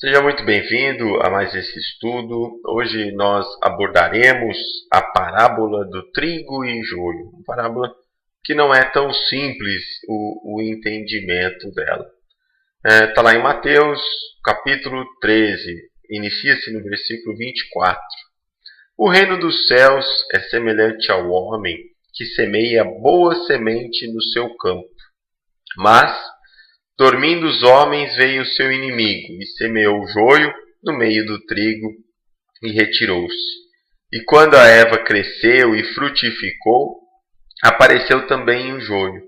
Seja muito bem-vindo a mais esse estudo. Hoje nós abordaremos a parábola do trigo e joio. Uma parábola que não é tão simples o entendimento dela. Está lá em Mateus, capítulo 13. Inicia-se no versículo 24. O reino dos céus é semelhante ao homem que semeia boa semente no seu campo. Mas, dormindo os homens, veio o seu inimigo e semeou o joio no meio do trigo e retirou-se. E quando a erva cresceu e frutificou, apareceu também o joio.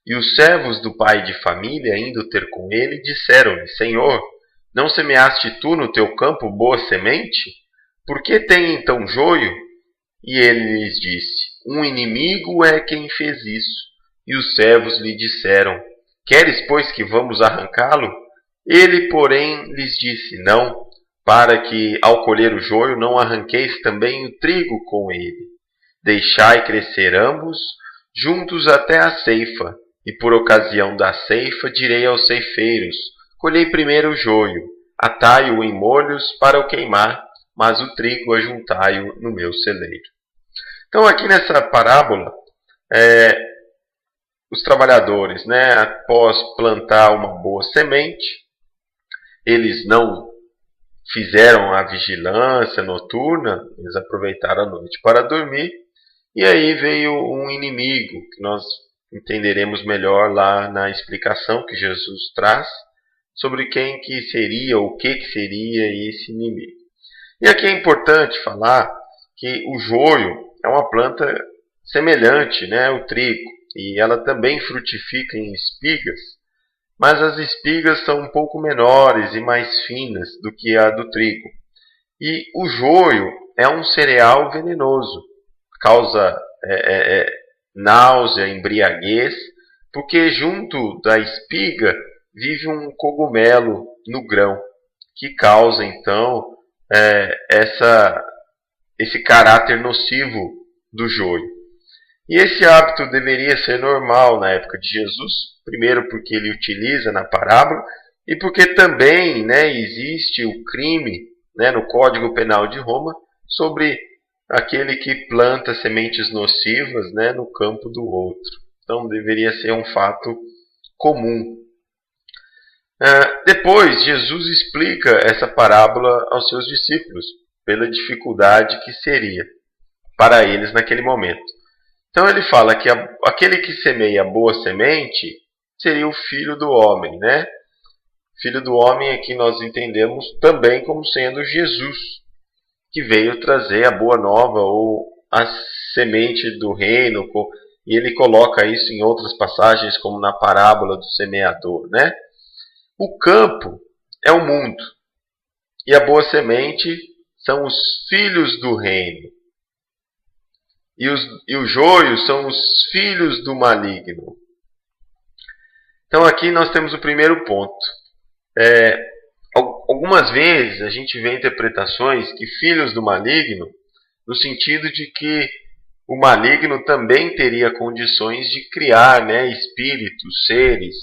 E os servos do pai de família, indo ter com ele, disseram-lhe: Senhor, não semeaste tu no teu campo boa semente? Por que tem então joio? E ele lhes disse: Um inimigo é quem fez isso. E os servos lhe disseram: Queres, pois, que vamos arrancá-lo? Ele, porém, lhes disse: Não, para que, ao colher o joio, não arranqueis também o trigo com ele. Deixai crescer ambos, juntos até a ceifa. E por ocasião da ceifa, direi aos ceifeiros: Colhei primeiro o joio, atai-o em molhos para o queimar, mas o trigo ajuntai-o no meu celeiro. Então, aqui nessa parábola, os trabalhadores, após plantar uma boa semente, eles não fizeram a vigilância noturna, eles aproveitaram a noite para dormir, e aí veio um inimigo, que nós entenderemos melhor lá na explicação que Jesus traz, sobre quem que seria, o que seria esse inimigo. E aqui é importante falar que o joio é uma planta semelhante ao trigo, e ela também frutifica em espigas, mas as espigas são um pouco menores e mais finas do que a do trigo. E o joio é um cereal venenoso, causa náusea, embriaguez, porque junto da espiga vive um cogumelo no grão, que causa então esse caráter nocivo do joio. E esse hábito deveria ser normal na época de Jesus, primeiro porque ele utiliza na parábola, e porque também existe o crime no Código Penal de Roma sobre aquele que planta sementes nocivas no campo do outro. Então deveria ser um fato comum. Depois, Jesus explica essa parábola aos seus discípulos, pela dificuldade que seria para eles naquele momento. Então ele fala que aquele que semeia boa semente seria o Filho do Homem, Filho do Homem aqui nós entendemos também como sendo Jesus, que veio trazer a boa nova ou a semente do reino, e ele coloca isso em outras passagens, como na parábola do semeador, O campo é o mundo, e a boa semente são os filhos do reino. E o joio são os filhos do maligno. Então aqui nós temos o primeiro ponto. Algumas vezes a gente vê interpretações que filhos do maligno, no sentido de que o maligno também teria condições de criar espíritos, seres.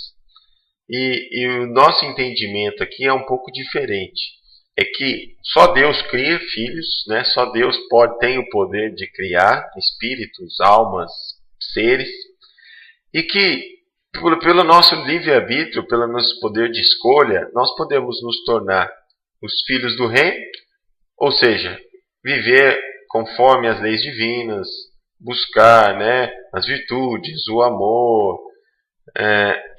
E o nosso entendimento aqui é um pouco diferente. É que só Deus cria filhos, só Deus tem o poder de criar espíritos, almas, seres, e que pelo nosso livre-arbítrio, pelo nosso poder de escolha, nós podemos nos tornar os filhos do reino, ou seja, viver conforme as leis divinas, buscar as virtudes, o amor,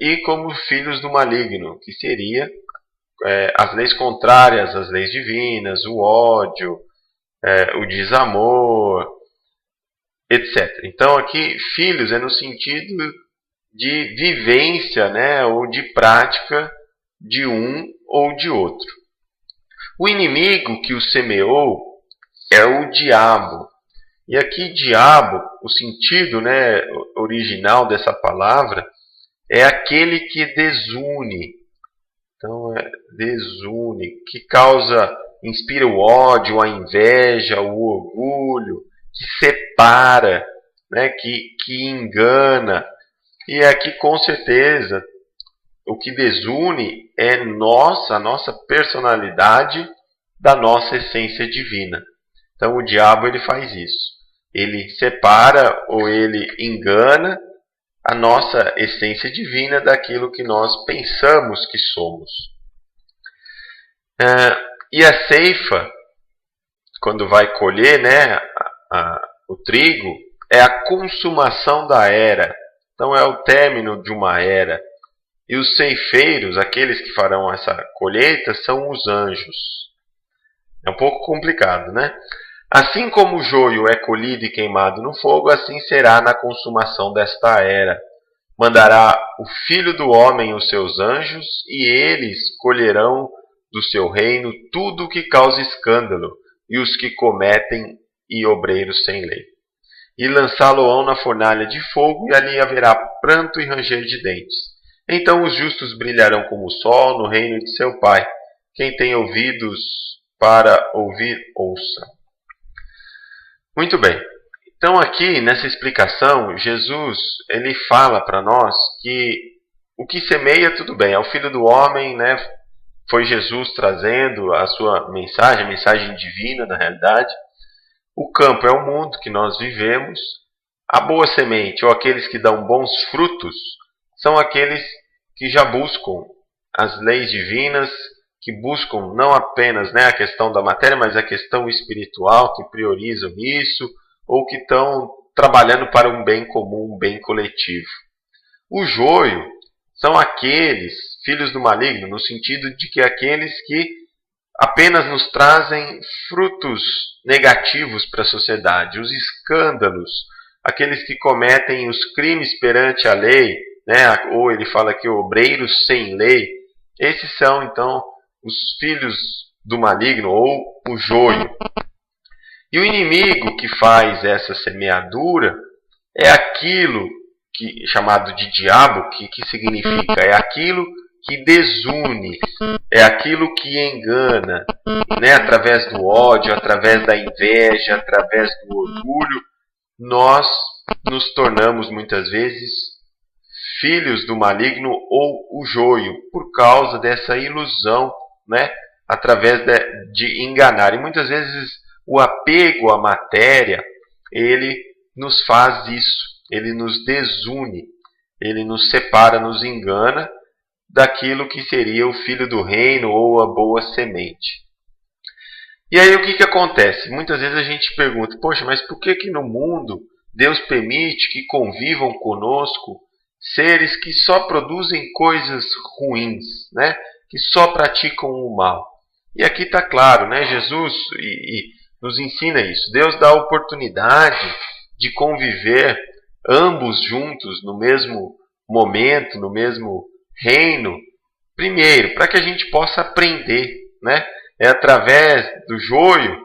e como filhos do maligno, que seria as leis contrárias às leis divinas, o ódio, o desamor, etc. Então aqui, filhos é no sentido de vivência ou de prática de um ou de outro. O inimigo que o semeou é o diabo. E aqui diabo, o sentido original dessa palavra é aquele que desune. Então, desune, que inspira o ódio, a inveja, o orgulho, que separa, que engana. E aqui, com certeza, o que desune é a nossa personalidade da nossa essência divina. Então o diabo ele faz isso. Ele separa ou ele engana a nossa essência divina daquilo que nós pensamos que somos. E a ceifa, quando vai colher, né, o trigo, é a consumação da era. Então é o término de uma era. E os ceifeiros, aqueles que farão essa colheita, são os anjos. É um pouco complicado, né? Assim como o joio é colhido e queimado no fogo, assim será na consumação desta era. Mandará o Filho do Homem os seus anjos, e eles colherão do seu reino tudo o que causa escândalo, e os que cometem e obreiros sem lei. E lançá-lo-ão na fornalha de fogo, e ali haverá pranto e ranger de dentes. Então os justos brilharão como o sol no reino de seu Pai. Quem tem ouvidos para ouvir, ouça. Muito bem. Então aqui, nessa explicação, Jesus ele fala para nós que o que semeia, tudo bem, é o Filho do Homem, né? Foi Jesus trazendo a sua mensagem, a mensagem divina, na realidade. O campo é o mundo que nós vivemos. A boa semente, ou aqueles que dão bons frutos, são aqueles que já buscam as leis divinas, que buscam não apenas, né, a questão da matéria, mas a questão espiritual, que priorizam isso, ou que estão trabalhando para um bem comum, um bem coletivo. O joio são aqueles filhos do maligno, no sentido de que aqueles que apenas nos trazem frutos negativos para a sociedade, os escândalos, aqueles que cometem os crimes perante a lei, né? Ou ele fala aqui obreiros sem lei. Esses são então os filhos do maligno, ou o joio. E o inimigo que faz essa semeadura é aquilo que, chamado de diabo, que significa, é aquilo que desune, é aquilo que engana, né? Através do ódio, através da inveja, através do orgulho, nós nos tornamos muitas vezes filhos do maligno ou o joio, por causa dessa ilusão, né? Através de enganar. E muitas vezes o apego à matéria, ele nos faz isso, ele nos desune, ele nos separa, nos engana daquilo que seria o filho do reino ou a boa semente. E aí o que acontece? Muitas vezes a gente pergunta, poxa, mas por que no mundo Deus permite que convivam conosco seres que só produzem coisas ruins, né? Que só praticam o mal? E aqui está claro, né? Jesus nos ensina isso. Deus dá a oportunidade de conviver ambos juntos no mesmo momento, no mesmo reino, primeiro, para que a gente possa aprender, né? É através do joio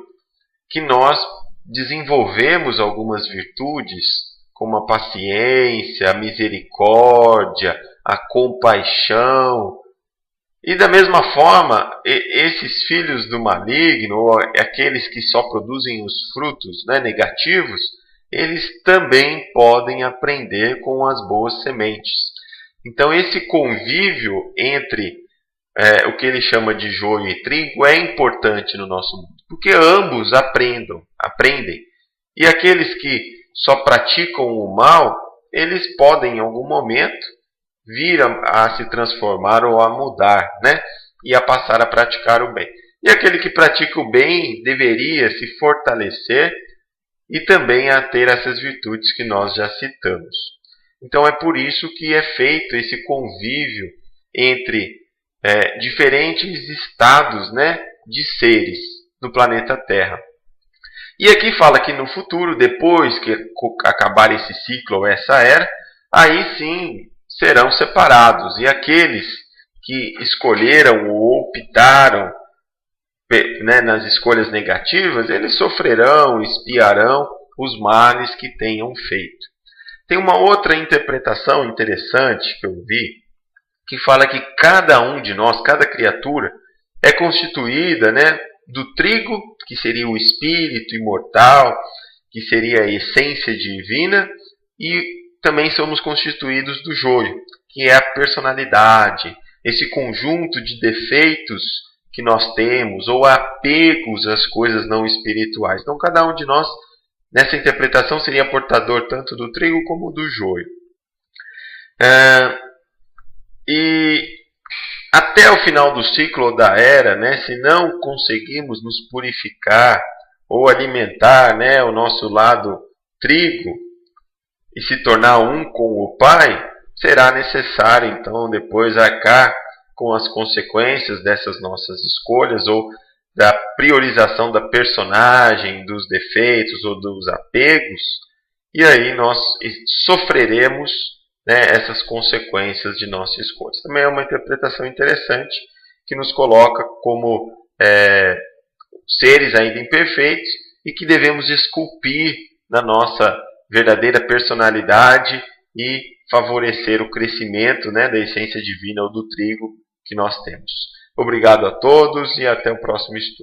que nós desenvolvemos algumas virtudes, como a paciência, a misericórdia, a compaixão. E da mesma forma, esses filhos do maligno, ou aqueles que só produzem os frutos, né, negativos, eles também podem aprender com as boas sementes. Então esse convívio entre o que ele chama de joio e trigo é importante no nosso mundo, porque ambos aprendem. E aqueles que só praticam o mal, eles podem em algum momento vir a se transformar ou a mudar, né? E a passar a praticar o bem. E aquele que pratica o bem deveria se fortalecer e também a ter essas virtudes que nós já citamos. Então é por isso que é feito esse convívio entre diferentes estados, né, de seres no planeta Terra. E aqui fala que no futuro, depois que acabar esse ciclo ou essa era, aí sim serão separados. E aqueles que escolheram ou optaram, né, nas escolhas negativas, eles sofrerão, expiarão os males que tenham feito. Tem uma outra interpretação interessante que eu vi, que fala que cada um de nós, cada criatura, é constituída, né, do trigo, que seria o espírito imortal, que seria a essência divina, e também somos constituídos do joio, que é a personalidade, esse conjunto de defeitos que nós temos, ou apegos às coisas não espirituais. Então, cada um de nós, nessa interpretação, seria portador tanto do trigo como do joio. E até o final do ciclo ou da era, né, se não conseguimos nos purificar ou alimentar, né, o nosso lado trigo e se tornar um com o Pai, será necessário então depois arcar com as consequências dessas nossas escolhas ou da priorização da personagem, dos defeitos ou dos apegos, e aí nós sofreremos, né, essas consequências de nossa escolha. Também é uma interpretação interessante que nos coloca como seres ainda imperfeitos e que devemos esculpir na nossa verdadeira personalidade e favorecer o crescimento, né, da essência divina ou do trigo que nós temos. Obrigado a todos e até o próximo estudo.